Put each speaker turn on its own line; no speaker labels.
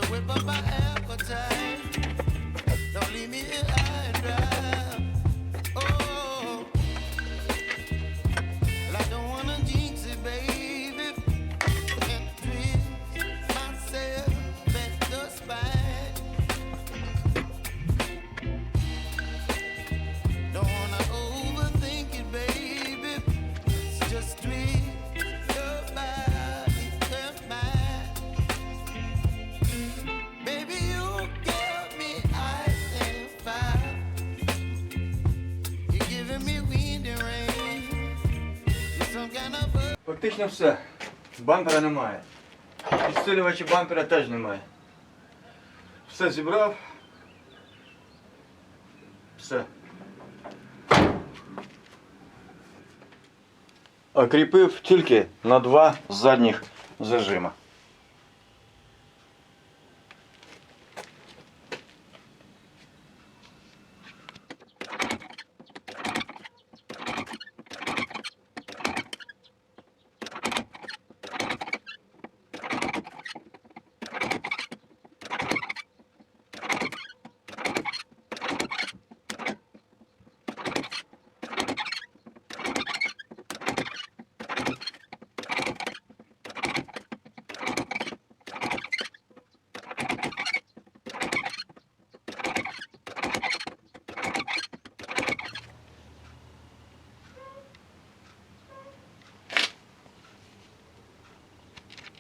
whip up my appetite. Don't leave me here high and dry. Oh, well, I don't wanna jinx it, baby, and twist myself at the spine. Don't wanna overthink it, baby. It's just twist your body and mine. Baby, you give me ice and fire. You're giving me wind and rain. You're some kind of bird.
Фактично все. Бампера немає. Підсилювачі бампера теж немає. Все зібрав. Все. Окріпив тільки на 2 задніх зажима.